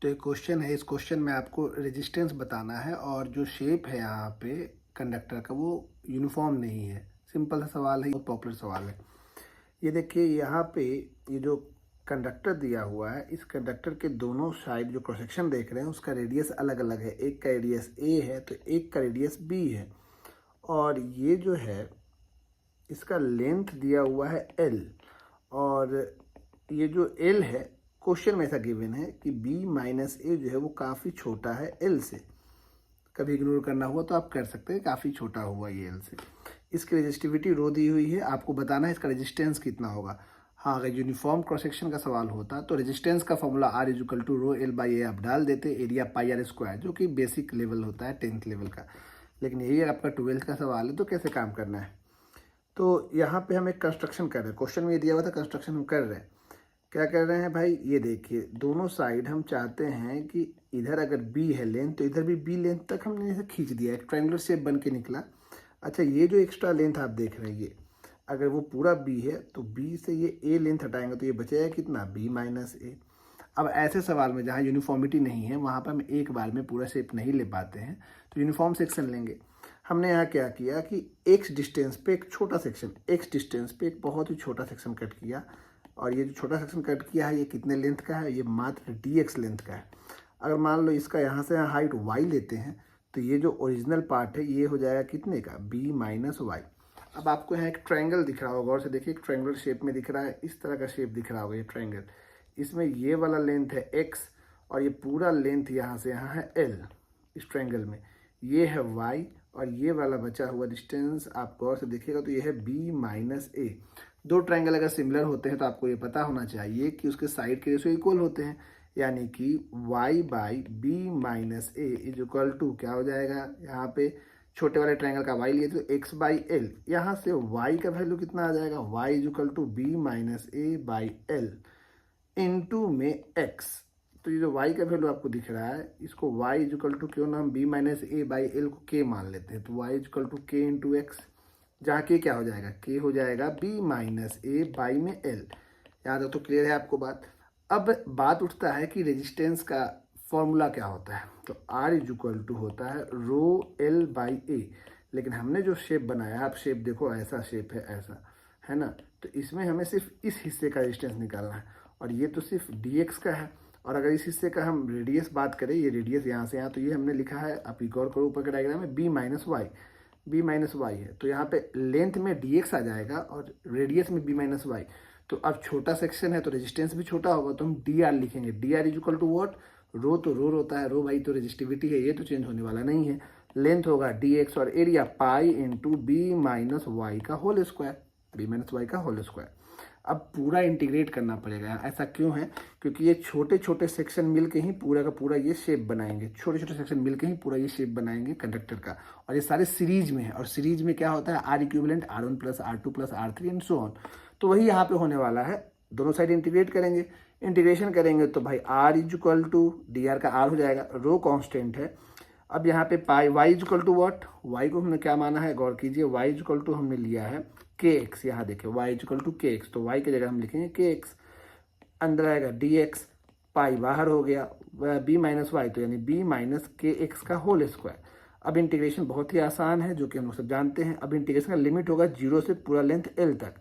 तो एक क्वेश्चन है, इस क्वेश्चन में आपको रेजिस्टेंस बताना है और जो शेप है यहाँ पे कंडक्टर का वो यूनिफॉर्म नहीं है। सिंपल सा सवाल है, बहुत पॉपुलर सवाल है। ये देखिए यहाँ पे ये जो कंडक्टर दिया हुआ है, इस कंडक्टर के दोनों साइड जो क्रॉस सेक्शन देख रहे हैं उसका रेडियस अलग अलग है। एक का रेडियस ए है तो एक का रेडियस बी है, और ये जो है इसका लेंथ दिया हुआ है एल, और ये जो एल है क्वेश्चन में ऐसा गिवन है कि बी माइनस ए जो है वो काफ़ी छोटा है एल से। कभी इग्नोर करना हुआ तो आप कर सकते हैं, काफ़ी छोटा हुआ ये एल से। इसकी रेजिस्टिविटी रो दी हुई है, आपको बताना है इसका रेजिस्टेंस कितना होगा। हाँ, अगर यूनिफॉर्म क्रॉस सेक्शन का सवाल होता तो रेजिस्टेंस का formula R is equal to rho L by A आप डाल देते, एरिया पाई आर स्क्वायर, जो कि बेसिक लेवल होता है 10th लेवल का। लेकिन यही आपका 12th का सवाल है, तो कैसे काम करना है। तो यहाँ पे हम एक कंस्ट्रक्शन कर रहे हैं, क्वेश्चन में दिया हुआ था कंस्ट्रक्शन हम कर रहे हैं। क्या कर रहे हैं भाई, ये देखिए दोनों साइड हम चाहते हैं कि इधर अगर बी है लेंथ तो इधर भी बी लेंथ तक हमने इसे खींच दिया, एक ट्रायंगुलर शेप बन के निकला। अच्छा, ये जो एक्स्ट्रा लेंथ आप देख रहे हैं ये अगर वो पूरा बी है तो बी से ये ए लेंथ हटाएंगे तो ये बचेगा कितना, बी माइनस ए। अब ऐसे सवाल में जहाँ यूनिफॉर्मिटी नहीं है वहाँ पर हम एक बार में पूरा शेप नहीं ले पाते हैं, तो यूनिफॉर्म सेक्शन लेंगे। हमने यहाँ क्या किया कि एक्स डिस्टेंस पे एक छोटा सेक्शन, एक्स डिस्टेंस पे एक बहुत ही छोटा सेक्शन कट किया, और ये जो छोटा सेक्शन कट किया है ये कितने लेंथ का है, ये मात्र dx लेंथ का है। अगर मान लो इसका यहाँ से यहाँ हाइट y लेते हैं तो ये जो ओरिजिनल पार्ट है ये हो जाएगा कितने का, b माइनस वाई। अब आपको यहाँ एक ट्रायंगल दिख रहा होगा, और से देखिए एक ट्रायंगल शेप में दिख रहा है, इस तरह का शेप दिख रहा होगा ये ट्रायंगल। इसमें ये वाला लेंथ है x और ये पूरा लेंथ यहाँ से यहाँ है l। इस ट्रायंगल में ये है y और ये वाला बचा हुआ डिस्टेंस आप गौर से देखिएगा तो ये है b माइनस ए। दो ट्रायंगल अगर सिमिलर होते हैं तो आपको ये पता होना चाहिए कि उसके साइड के रेशियो इक्वल होते हैं, यानी कि y by b minus a is equal to क्या हो जाएगा, यहाँ पे छोटे वाले ट्रायंगल का y लिए तो x बाई एल, यहाँ से y का वैल्यू कितना आ जाएगा, y is equal to b minus a by l into में x। तो ये जो y का वैल्यू आपको दिख रहा है इसको y इज इक्वल टू क्यों ना हम b minus a by l को k मान लेते हैं, तो y is equal to k into x, जहाँ के क्या हो जाएगा, के हो जाएगा बी माइनस ए बाई में एल। याद हो तो क्लियर है आपको बात। अब बात उठता है कि रेजिस्टेंस का फॉर्मूला क्या होता है, तो आर इज इक्वल टू होता है रो एल बाई ए। लेकिन हमने जो शेप बनाया, आप शेप देखो ऐसा शेप है, ऐसा है ना, तो इसमें हमें सिर्फ इस हिस्से का रेजिस्टेंस निकालना है, और ये तो सिर्फ dx का है। और अगर इस हिस्से का हम रेडियस बात करें, ये रेडियस यहाँ से यहाँ, तो ये हमने लिखा है, आप गौर करो ऊपर के डायग्राम में b minus y, b minus y है, तो यहाँ पे लेंथ में dx आ जाएगा और रेडियस में b माइनस वाई। तो अब छोटा सेक्शन है तो रेजिस्टेंस भी छोटा होगा, तो हम dr लिखेंगे। dr is equal to what, rho तो रो होता है, रो भाई तो रेजिस्टिविटी है, ये तो चेंज होने वाला नहीं है। लेंथ होगा dx और area pi into B minus Y का whole square, B minus Y का होल स्क्वायर। अब पूरा इंटीग्रेट करना पड़ेगा, ऐसा क्यों है, क्योंकि ये छोटे छोटे सेक्शन मिलके ही पूरा का पूरा ये शेप बनाएंगे, छोटे छोटे सेक्शन मिलके ही पूरा ये शेप बनाएंगे कंडक्टर का, और ये सारे सीरीज में है, और सीरीज में क्या होता है, R equivalent R1 plus R2 plus R3 and so on. तो वही यहाँ पे होने वाला है, दोनों साइड इंटीग्रेट करेंगे। इंटीग्रेशन करेंगे तो भाई R is equal to D R का आर हो जाएगा, रो कॉन्स्टेंट है। अब यहाँ पे pi Y is equal to what, Y को हमने क्या माना है, गौर कीजिए, वाई इज इक्वल टू हमने लिया है के एक्स। यहाँ देखिए वाई इज इक्वल टू के एक्स, तो वाई की जगह हम लिखेंगे के एक्स, अंदर आएगा डी एक्स, पाई बाहर हो गया, बी माइनस वाई तो यानी बी माइनस के एक्स का होल स्क्वायर। अब इंटीग्रेशन बहुत ही आसान है, जो कि हम लोग सब जानते हैं। अब इंटीग्रेशन का लिमिट होगा 0 से पूरा लेंथ एल तक।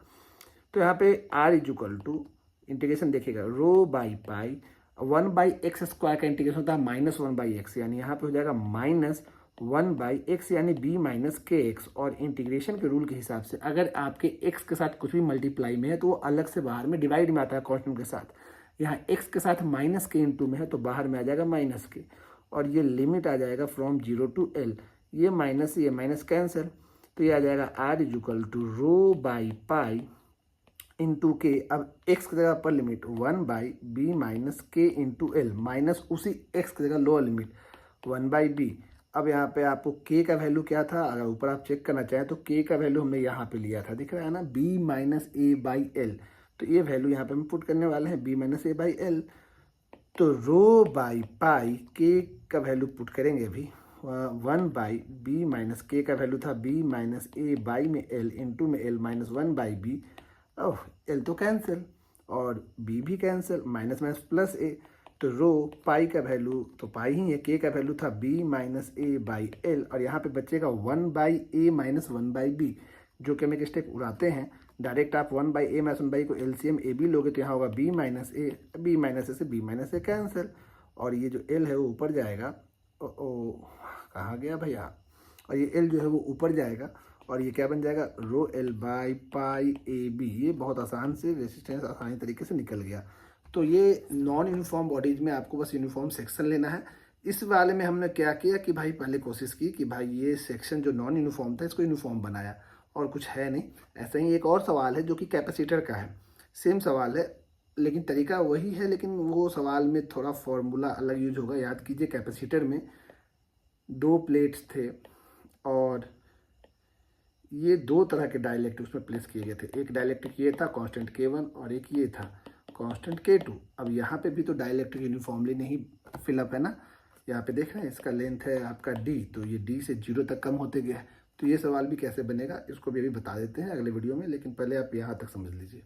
तो यहाँ पे R is equal to integration देखिएगा rho by pi 1 by X square का इंटीग्रेशन होता है माइनस 1 बाई एक्स, यानी यहाँ पे हो जाएगा माइनस 1 बाई एक्स यानी b माइनस के एक्स। और इंटीग्रेशन के रूल के हिसाब से अगर आपके x के साथ कुछ भी मल्टीप्लाई में है तो वो अलग से बाहर में डिवाइड में आता है कॉन्स्टेंट के साथ। यहाँ x के साथ माइनस के इंटू में है तो बाहर में आ जाएगा माइनस के, और ये लिमिट आ जाएगा फ्रॉम 0 टू l, ये माइनस कैंसिल, तो ये आ जाएगा r is equal to rho by pi into k. अब x की जगह upper limit 1 by b minus k into l, minus उसी x की जगह लोअर लिमिट 1 बाई बी। अब यहाँ पे आपको k का वैल्यू क्या था, अगर ऊपर आप चेक करना चाहें तो k का वैल्यू हमने यहाँ पे लिया था, दिख रहा है ना, b minus a by L. तो ये वैल्यू यहाँ पे हम पुट करने वाले हैं b minus a by L. तो रो बाई पाई k का वैल्यू पुट करेंगे अभी 1 बाई बी माइनस के का वैल्यू था b माइनस ए बाई में एल इंटू में l minus 1 by b. Oh l तो कैंसिल और b भी cancel, minus minus plus a, तो रो पाई का वैल्यू तो पाई ही है, के का वैल्यू था b minus a by L, और यहाँ पे बचेगा 1/a माइनस 1/b, जो कि हम एक स्टेप उड़ाते हैं डायरेक्ट। आप 1/a माइनस 1/b को एलसीएम ए बी लोगे तो यहाँ होगा b माइनस ए, बी माइनस ए से b माइनस ए कैंसिल, और ये जो l है वो ऊपर जाएगा। ओ कहाँ गया भैया, और ये l जो है वो ऊपर जाएगा, और ये क्या बन जाएगा rho L by pi a b. ये बहुत आसान से रेजिस्टेंस आसानी तरीके से निकल गया। तो ये नॉन यूनिफॉर्म बॉडीज में आपको बस यूनिफॉर्म सेक्शन लेना है। इस वाले में हमने क्या किया कि भाई पहले कोशिश की कि भाई ये सेक्शन जो नॉन यूनिफॉर्म था इसको यूनिफॉर्म बनाया, और कुछ है नहीं। ऐसा ही एक और सवाल है जो कि कैपेसिटर का है, सेम सवाल है लेकिन तरीका वही है, लेकिन वो सवाल में थोड़ा फॉर्मूला अलग यूज होगा। याद कीजिए कैपेसिटर में 2 प्लेट्स थे और ये 2 तरह के डाइलेक्ट्रिक उसमें प्लेस किए गए थे। एक डाइलेक्ट्रिक ये था कांस्टेंट K1 और एक ये था कांस्टेंट K2। अब यहाँ पे भी तो डाइलेक्ट्रिक यूनिफॉर्मली नहीं फिलअप है ना, यहाँ पे देख रहे हैं इसका लेंथ है आपका D, तो ये D से 0 तक कम होते गया है। तो ये सवाल भी कैसे बनेगा इसको भी अभी बता देते हैं अगले वीडियो में, लेकिन पहले आप यहाँ तक समझ लीजिए।